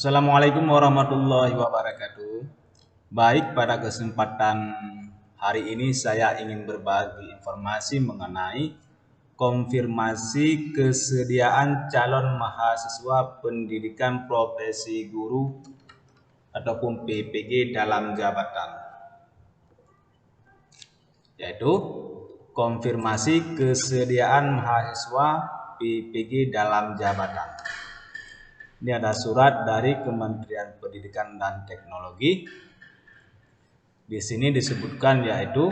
Assalamualaikum warahmatullahi wabarakatuh. Baik, pada kesempatan hari ini saya ingin berbagi informasi mengenai konfirmasi kesediaan calon mahasiswa pendidikan profesi guru ataupun PPG dalam jabatan. Yaitu konfirmasi kesediaan mahasiswa PPG dalam jabatan. Ini ada surat dari Kementerian Pendidikan dan Teknologi. Di sini disebutkan yaitu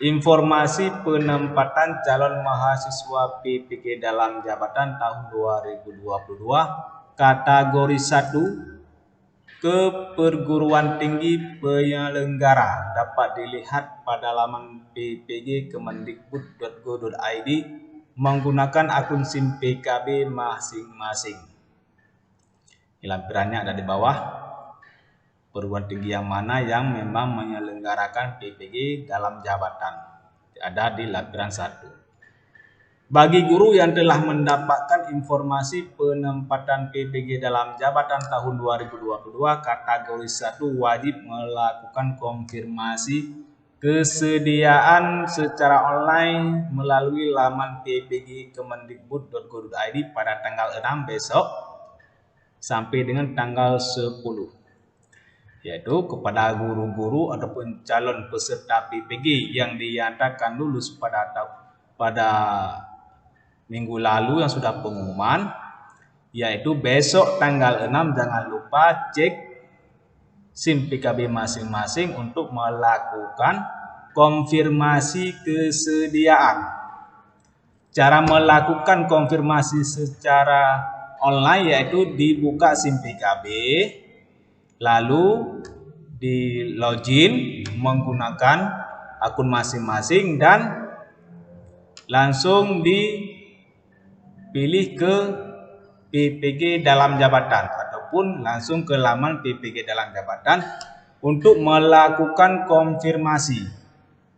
informasi penempatan calon mahasiswa PPG dalam jabatan tahun 2022 kategori 1 ke perguruan tinggi penyelenggara dapat dilihat pada laman ppg kemendikbud.go.id menggunakan akun SIM PKB masing-masing. Lampirannya ada di bawah. Perguruan tinggi yang mana yang memang menyelenggarakan PPG dalam jabatan, ada di lampiran 1. Bagi guru yang telah mendapatkan informasi penempatan PPG dalam jabatan tahun 2022 kategori 1 wajib melakukan konfirmasi kesediaan secara online melalui laman ppg kemendikbud.go.id pada tanggal 6 besok sampai dengan tanggal 10, yaitu kepada guru-guru ataupun calon peserta PPG yang dinyatakan lulus pada minggu lalu yang sudah pengumuman, yaitu besok tanggal 6 jangan lupa cek SIM PKB masing-masing untuk melakukan konfirmasi kesediaan. Cara melakukan konfirmasi secara online yaitu dibuka SIM PKB, lalu di login menggunakan akun masing-masing dan langsung dipilih ke PPG dalam jabatan ataupun langsung ke laman PPG dalam jabatan untuk melakukan konfirmasi.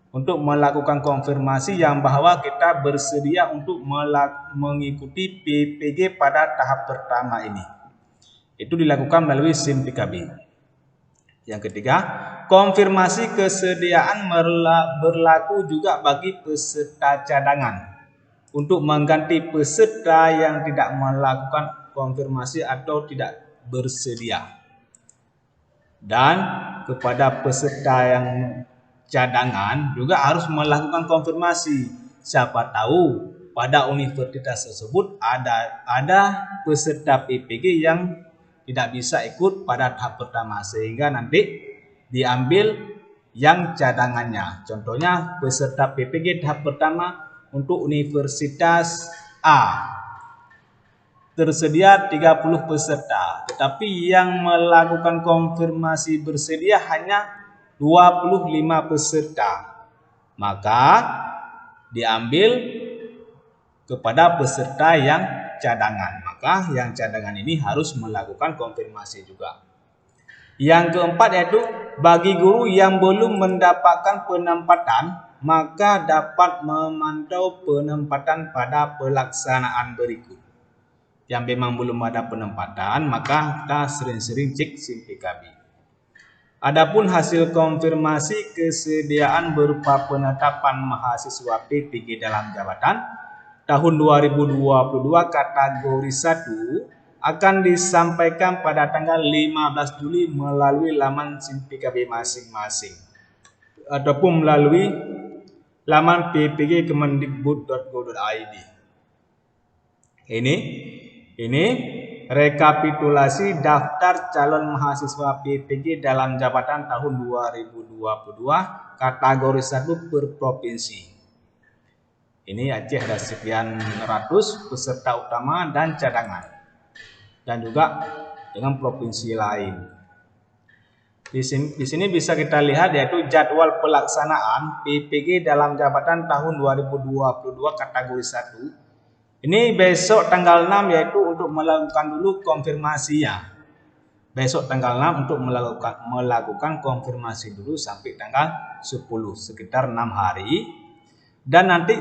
Untuk melakukan konfirmasi yang bahwa kita bersedia untuk mengikuti PPG pada tahap pertama ini. Itu dilakukan melalui SIM PKB. Yang ketiga, konfirmasi kesediaan berlaku juga bagi peserta cadangan untuk mengganti peserta yang tidak melakukan konfirmasi atau tidak bersedia. Dan kepada peserta yang cadangan juga harus melakukan konfirmasi. Siapa tahu pada universitas tersebut ada peserta PPG yang tidak bisa ikut pada tahap pertama, sehingga nanti diambil yang cadangannya. Contohnya peserta PPG tahap pertama untuk Universitas A tersedia 30 peserta, tetapi yang melakukan konfirmasi bersedia hanya 25 peserta, maka diambil kepada peserta yang cadangan. Maka yang cadangan ini harus melakukan konfirmasi juga. Yang keempat yaitu bagi guru yang belum mendapatkan penempatan, maka dapat memantau penempatan pada pelaksanaan berikut. Yang memang belum ada penempatan, maka kita sering-sering cek SIM PKB. Adapun hasil konfirmasi kesediaan berupa penetapan mahasiswa PPG dalam jabatan tahun 2022 kategori 1 akan disampaikan pada tanggal 15 Juli melalui laman SIM PKB masing-masing ataupun melalui laman ppg kemendikbud.go.id. Ini rekapitulasi daftar calon mahasiswa PPG dalam jabatan tahun 2022 kategori 1 per provinsi. Ini Aceh ada sekian ratus peserta utama dan cadangan, dan juga dengan provinsi lain. Di sini bisa kita lihat yaitu jadwal pelaksanaan PPG dalam jabatan tahun 2022 kategori 1. Ini besok tanggal 6 yaitu untuk melakukan dulu konfirmasinya. Besok tanggal 6 untuk melakukan konfirmasi dulu sampai tanggal 10, sekitar 6 hari. Dan nanti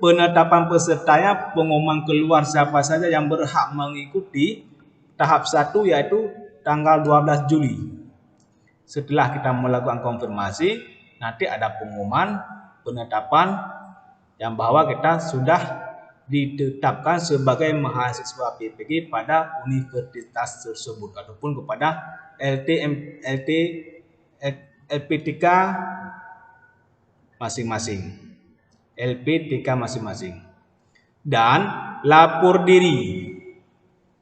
penetapan pesertanya, pengumuman keluar siapa saja yang berhak mengikuti tahap 1 yaitu tanggal 12 Juli. Setelah kita melakukan konfirmasi, nanti ada pengumuman penetapan yang bahwa kita sudah ditetapkan sebagai mahasiswa PPG pada universitas tersebut ataupun kepada LPTK masing-masing. LPTK masing-masing. Dan lapor diri.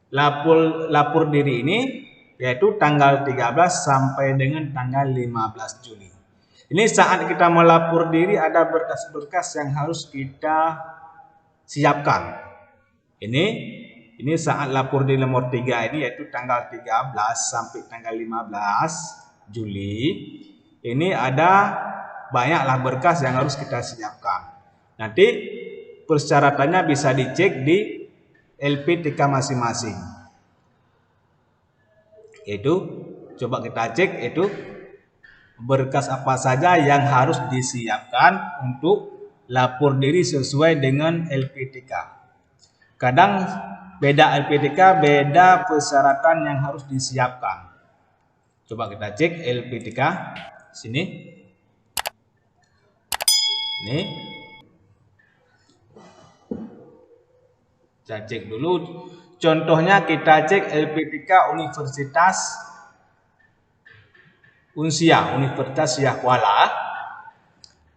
Lapor diri ini yaitu tanggal 13 sampai dengan tanggal 15 Juli. Ini saat kita melapor diri ada berkas-berkas yang harus kita siapkan. Ini saat lapor diri nomor 3 ini yaitu tanggal 13 sampai tanggal 15 Juli. Ini ada banyaklah berkas yang harus kita siapkan. Nanti persyaratannya bisa dicek di LPTK masing-masing. Itu coba kita cek itu berkas apa saja yang harus disiapkan untuk lapor diri sesuai dengan LPTK. Kadang beda LPTK, beda persyaratan yang harus disiapkan. Coba kita cek LPTK sini. Ini kita cek dulu. Contohnya kita cek LPTK Universitas Unsia, Universitas Syah Kuala.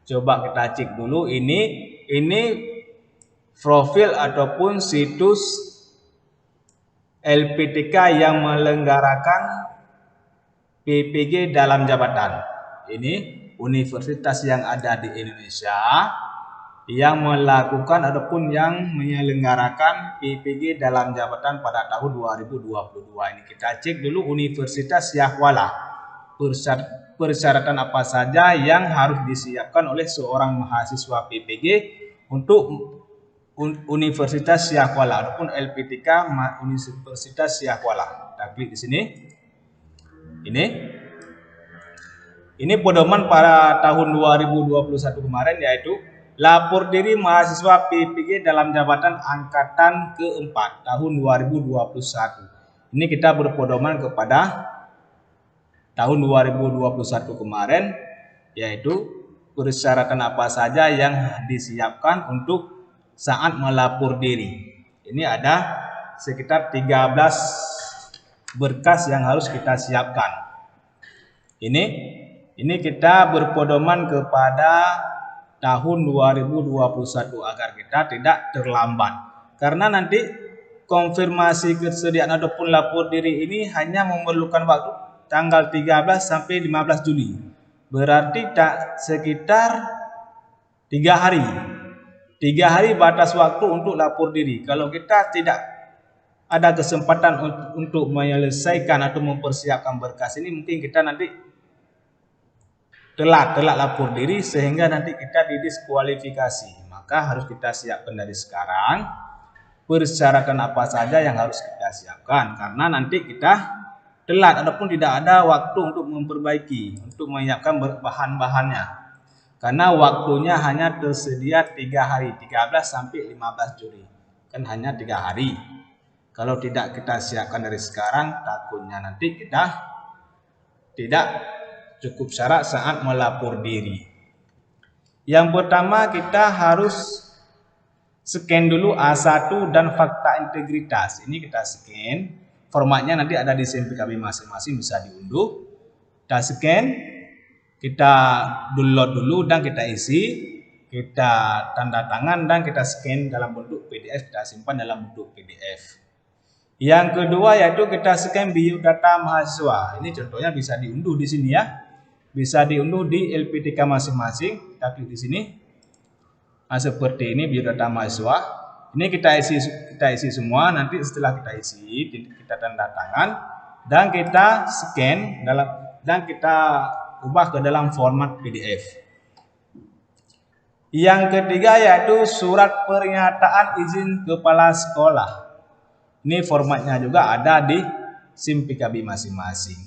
Coba kita cek dulu ini profil ataupun situs LPTK yang melenggarakan PPG dalam jabatan. Ini universitas yang ada di Indonesia yang melakukan ataupun yang menyelenggarakan PPG dalam jabatan pada tahun 2022 ini. Kita cek dulu Universitas Syah Kuala. Persyaratan apa saja yang harus disiapkan oleh seorang mahasiswa PPG untuk Universitas Syah Kuala ataupun LPTK Universitas Syah Kuala. Kita klik di sini. Ini pedoman pada tahun 2021 kemarin yaitu lapor diri mahasiswa PPG dalam jabatan angkatan keempat tahun 2021. Ini kita berpedoman kepada tahun 2021 kemarin, yaitu persyaratan apa saja yang disiapkan untuk saat melapor diri. Ini ada sekitar 13 berkas yang harus kita siapkan. Ini kita berpedoman kepada tahun 2021 agar kita tidak terlambat. Karena nanti konfirmasi kesediaan ataupun lapor diri ini hanya memerlukan waktu tanggal 13 sampai 15 Juli. Berarti sekitar 3 hari. 3 hari batas waktu untuk lapor diri. Kalau kita tidak ada kesempatan untuk menyelesaikan atau mempersiapkan berkas ini, mungkin kita nanti telat lapor diri sehingga nanti kita didiskualifikasi. Maka harus kita siapkan dari sekarang persyaratan apa saja yang harus kita siapkan, karena nanti kita telat ataupun tidak ada waktu untuk memperbaiki, untuk menyiapkan bahan-bahannya. Karena waktunya hanya tersedia 3 hari, 13 sampai 15 Juli. Kan hanya 3 hari. Kalau tidak kita siapkan dari sekarang, takutnya nanti kita tidak cukup syarat saat melapor diri. Yang pertama kita harus scan dulu A1 dan fakta integritas. Ini kita scan. Formatnya nanti ada di SIM-PKB masing-masing, bisa diunduh. Kita scan, kita download dulu dan kita isi, kita tanda tangan dan kita scan dalam bentuk PDF, kita simpan dalam bentuk PDF. Yang kedua yaitu kita scan biodata mahasiswa. Ini contohnya bisa diunduh di sini ya. Bisa diunduh di LPTK masing-masing. Kita klik di sini. Nah, seperti ini biodata mahasiswa. Ini kita isi semua. Nanti setelah kita isi, kita tanda tangan dan kita scan dan kita ubah ke dalam format PDF. Yang ketiga yaitu surat pernyataan izin kepala sekolah. Ini formatnya juga ada di SIM-PKB masing-masing.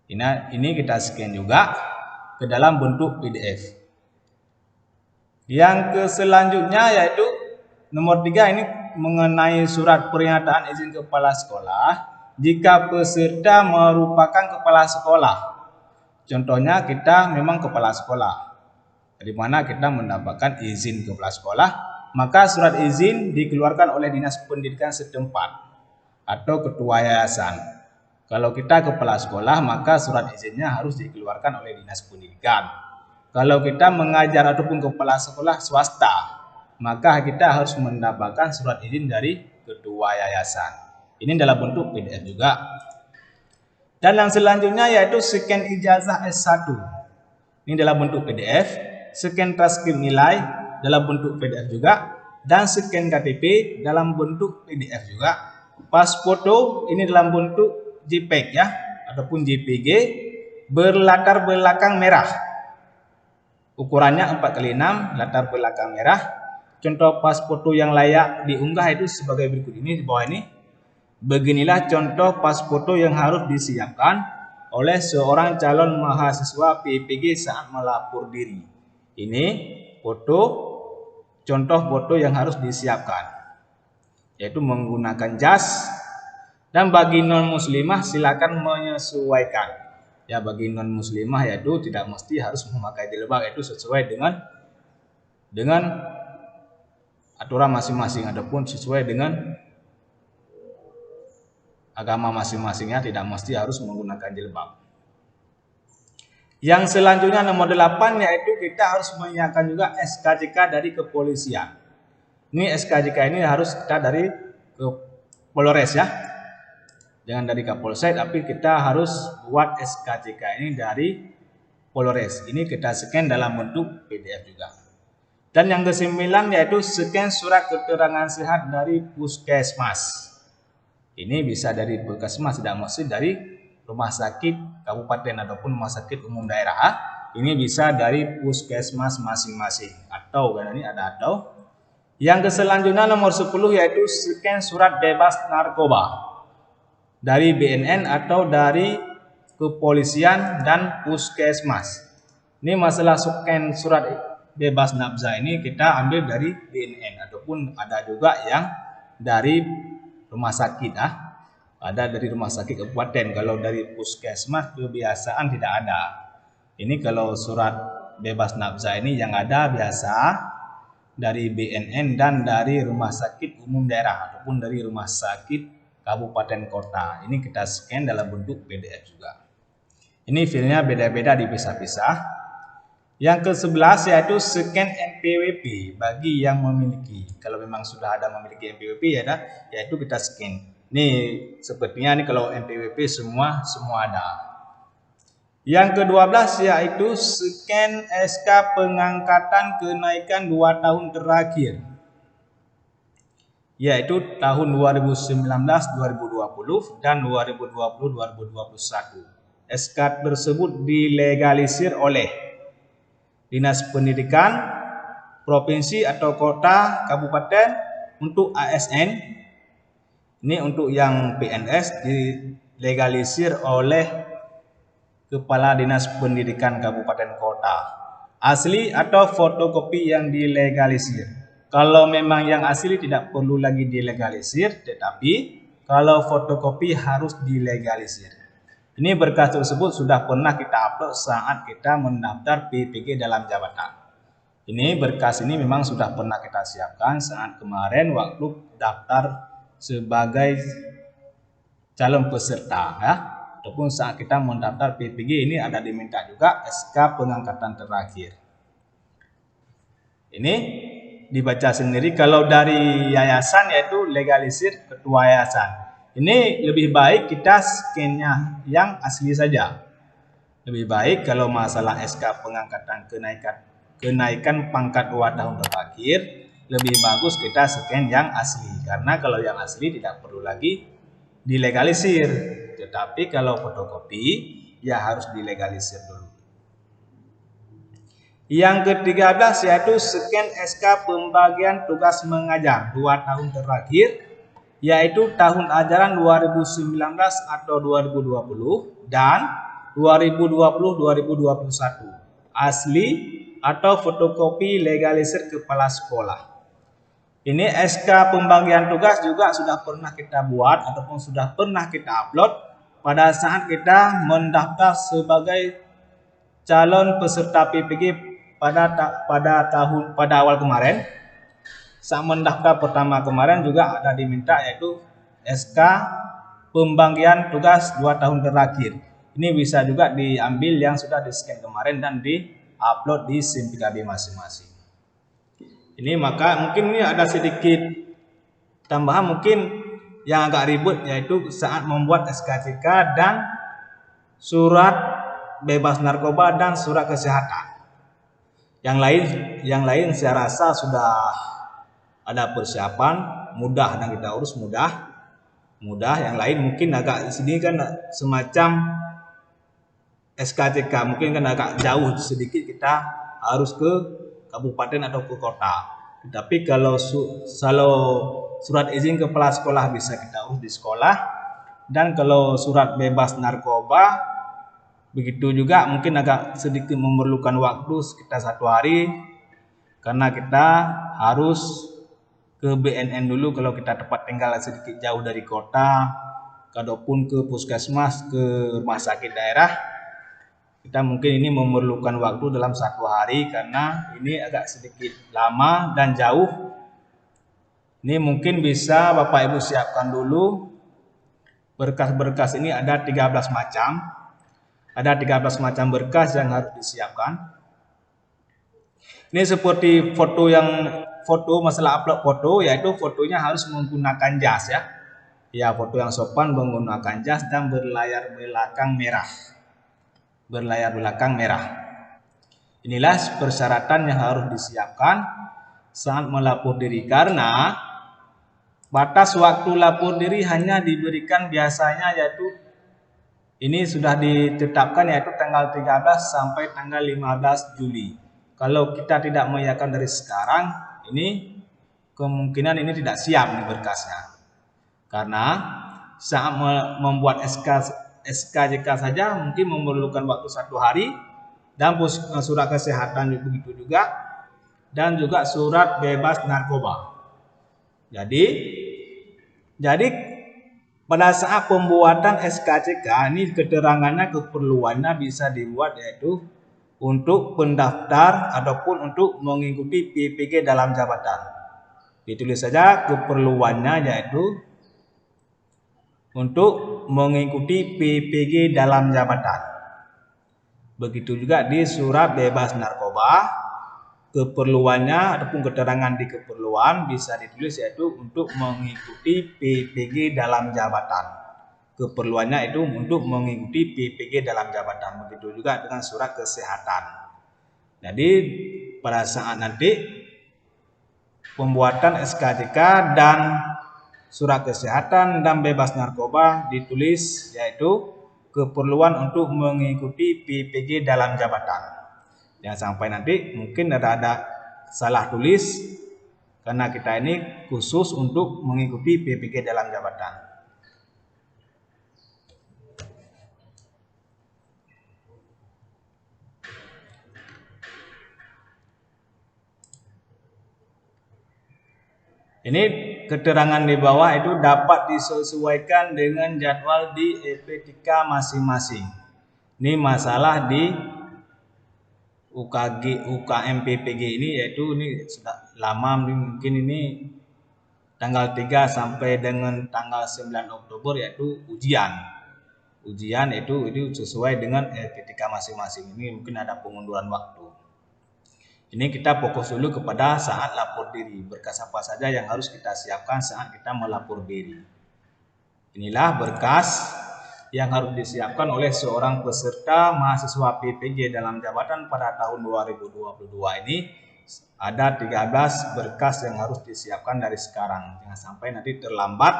Ini kita scan juga ke dalam bentuk PDF. Yang selanjutnya yaitu nomor 3 ini mengenai surat pernyataan izin kepala sekolah. jika peserta merupakan kepala sekolah. Contohnya kita memang kepala sekolah, di mana kita mendapatkan izin kepala sekolah, maka surat izin dikeluarkan oleh dinas pendidikan setempat atau ketua yayasan. Kalau kita kepala sekolah, maka surat izinnya harus dikeluarkan oleh dinas pendidikan. Kalau kita mengajar ataupun kepala sekolah swasta, maka kita harus mendapatkan surat izin dari ketua yayasan. Ini dalam bentuk PDF juga. Dan yang selanjutnya yaitu scan ijazah S1. Ini dalam bentuk PDF, scan transkrip nilai dalam bentuk PDF juga, dan scan KTP dalam bentuk PDF juga. Pas foto ini dalam bentuk JPEG ya, ataupun JPG berlatar belakang merah. Ukurannya 4x6, latar belakang merah. Contoh pas foto yang layak diunggah itu sebagai berikut ini di bawah ini. Beginilah contoh pas foto yang harus disiapkan oleh seorang calon mahasiswa PPG saat melapor diri. Ini foto, contoh foto yang harus disiapkan, yaitu menggunakan jas. Dan bagi non muslimah silakan menyesuaikan. Ya, bagi non muslimah yaitu tidak mesti harus memakai jilbab, itu sesuai dengan aturan masing-masing ataupun sesuai dengan agama masing-masingnya, tidak mesti harus menggunakan jilbab. Yang selanjutnya nomor 8 yaitu kita harus menyiapkan juga SKJK dari kepolisian. Ini SKJK ini harus kita dari Polres ya. Jangan dari Kapolsek, tapi kita harus buat SKJK ini dari Polres. Ini kita scan dalam bentuk PDF juga. Dan yang ke-9 yaitu scan surat keterangan sehat dari puskesmas. Ini bisa dari puskesmas, tidak mesti dari rumah sakit kabupaten ataupun rumah sakit umum daerah. Ini bisa dari puskesmas masing-masing. Atau kan ini ada atau. Yang selanjutnya nomor 10 yaitu scan surat bebas narkoba dari BNN atau dari kepolisian dan puskesmas. Ini masalah scan surat bebas nafza ini kita ambil dari BNN ataupun ada juga yang dari rumah sakit ada dari rumah sakit kabupaten. Kalau dari puskesmas kebiasaan tidak ada. Ini kalau surat bebas nafza ini yang ada biasa dari BNN dan dari rumah sakit umum daerah ataupun dari rumah sakit kabupaten kota. Ini kita scan dalam bentuk PDF juga. Ini filenya beda-beda dipisah-pisah. Yang ke-11 yaitu scan NPWP bagi yang memiliki. Kalau memang sudah ada memiliki NPWP ya, yaitu kita scan. Ini sepertinya ini kalau NPWP semua ada. Yang ke-12 yaitu scan SK pengangkatan kenaikan 2 tahun terakhir, yaitu tahun 2019, 2020 dan 2020-2021. SK tersebut dilegalisir oleh Dinas Pendidikan Provinsi atau Kota Kabupaten untuk ASN. Ini untuk yang PNS dilegalisir oleh Kepala Dinas Pendidikan Kabupaten Kota. Asli atau fotokopi yang dilegalisir. Kalau memang yang asli tidak perlu lagi dilegalisir, tetapi kalau fotokopi harus dilegalisir. Ini berkas tersebut sudah pernah kita upload saat kita mendaftar PPG dalam jabatan. Ini berkas ini memang sudah pernah kita siapkan saat kemarin waktu daftar sebagai calon peserta ya. Ataupun saat kita mendaftar PPG ini ada diminta juga SK pengangkatan terakhir. Ini dibaca sendiri. Kalau dari yayasan yaitu legalisir ketua yayasan. Ini lebih baik kita scan-nya yang asli saja. Lebih baik kalau masalah SK pengangkatan kenaikan pangkat 2 tahun terakhir, lebih bagus kita scan yang asli. Karena kalau yang asli tidak perlu lagi dilegalisir. Tetapi kalau fotokopi ya harus dilegalisir dulu. Yang ke-13 yaitu scan SK pembagian tugas mengajar 2 tahun terakhir, yaitu tahun ajaran 2019 atau 2020 dan 2020-2021. Asli atau fotokopi legalisir kepala sekolah. Ini SK pembagian tugas juga sudah pernah kita buat ataupun sudah pernah kita upload pada saat kita mendaftar sebagai calon peserta PPG pada awal kemarin. Saat mendaftar pertama kemarin juga ada diminta yaitu SK pembagian tugas 2 tahun terakhir. Ini bisa juga diambil yang sudah di-scan kemarin dan di-upload di SIM 3B masing-masing. Ini maka mungkin ini ada sedikit tambahan mungkin yang agak ribet, yaitu saat membuat SKCK dan surat bebas narkoba dan surat kesehatan. Yang lain saya rasa sudah ada persiapan, mudah dan kita urus mudah. Yang lain mungkin agak di sini kan semacam SKCK mungkin kan agak jauh sedikit, kita harus ke kabupaten atau ke kota. Tapi kalau surat izin kepala sekolah bisa kita urus di sekolah, dan kalau surat bebas narkoba begitu juga mungkin agak sedikit memerlukan waktu sekitar 1 hari, karena kita harus ke BNN dulu kalau kita tempat tinggal sedikit jauh dari kota, ataupun ke puskesmas, ke rumah sakit daerah. Kita mungkin ini memerlukan waktu dalam 1 hari karena ini agak sedikit lama dan jauh. Ini mungkin bisa Bapak Ibu siapkan dulu. Berkas-berkas ini ada 13 macam. Ada 13 macam berkas yang harus disiapkan. Ini seperti foto masalah upload foto, yaitu fotonya harus menggunakan jas ya. Ya, foto yang sopan menggunakan jas dan berlayar belakang merah. Inilah persyaratan yang harus disiapkan saat melapor diri, karena batas waktu lapor diri hanya diberikan biasanya yaitu ini sudah ditetapkan yaitu tanggal 13 sampai tanggal 15 Juli. Kalau kita tidak mengiyakan dari sekarang, ini kemungkinan ini tidak siap nih berkasnya. Karena saat membuat SKJK saja mungkin memerlukan waktu 1 hari, dan surat kesehatan begitu juga, dan juga surat bebas narkoba. Jadi pada saat pembuatan SKCK ini keterangannya, keperluannya bisa dibuat yaitu untuk pendaftar ataupun untuk mengikuti PPG dalam jabatan. Ditulis saja keperluannya yaitu untuk mengikuti PPG dalam jabatan. Begitu juga di surat bebas narkoba, keperluannya ataupun keterangan di keperluan bisa ditulis yaitu untuk mengikuti PPG dalam jabatan. Keperluannya itu untuk mengikuti PPG dalam jabatan. Begitu juga dengan surat kesehatan. Jadi pada saat nanti pembuatan SKCK dan surat kesehatan dan bebas narkoba ditulis yaitu keperluan untuk mengikuti PPG dalam jabatan. Jangan sampai nanti mungkin ada salah tulis, karena kita ini khusus untuk mengikuti PPG dalam jabatan. Ini keterangan di bawah itu dapat disesuaikan dengan jadwal di EPTK masing-masing. Ini masalah di UKM PPG ini, yaitu ini sudah lama, mungkin ini tanggal 3 sampai dengan tanggal 9 Oktober yaitu ujian itu sesuai dengan EPTK masing-masing. Ini mungkin ada pengunduran waktu. Ini kita fokus dulu kepada saat lapor diri. Berkas apa saja yang harus kita siapkan saat kita melapor diri. Inilah berkas yang harus disiapkan oleh seorang peserta mahasiswa PPG dalam jabatan pada tahun 2022 ini. Ada 13 berkas yang harus disiapkan dari sekarang. Jangan sampai nanti terlambat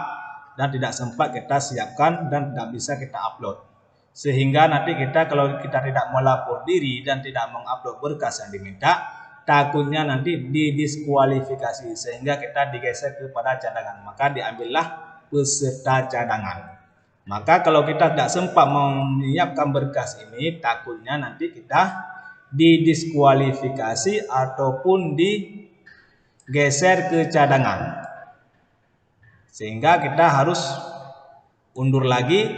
dan tidak sempat kita siapkan dan tidak bisa kita upload. Sehingga nanti kita kalau kita tidak melapor diri dan tidak mengupload berkas yang diminta, takutnya nanti didiskualifikasi sehingga kita digeser kepada cadangan. Maka diambillah peserta cadangan. Maka kalau kita tidak sempat menyiapkan berkas ini, takutnya nanti kita didiskualifikasi ataupun geser ke cadangan. Sehingga kita harus undur lagi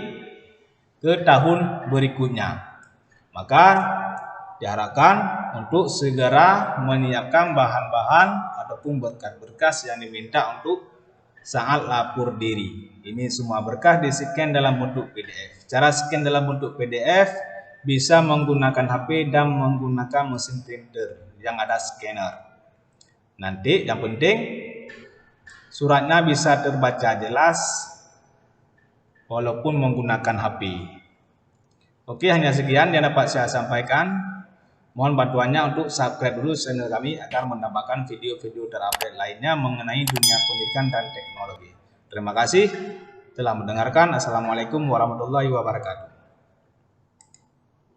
ke tahun berikutnya. Maka diharapkan untuk segera menyiapkan bahan-bahan ataupun berkas-berkas yang diminta untuk saat lapor diri. Ini semua berkas di-scan dalam bentuk PDF. Cara scan dalam bentuk PDF bisa menggunakan HP dan menggunakan mesin printer yang ada scanner. Nanti yang penting suratnya bisa terbaca jelas walaupun menggunakan HP. Oke, hanya sekian yang dapat saya sampaikan. Mohon bantuannya untuk subscribe dulu channel kami agar mendapatkan video-video terupdate lainnya mengenai dunia pendidikan dan teknologi. Terima kasih telah mendengarkan. Assalamualaikum warahmatullahi wabarakatuh.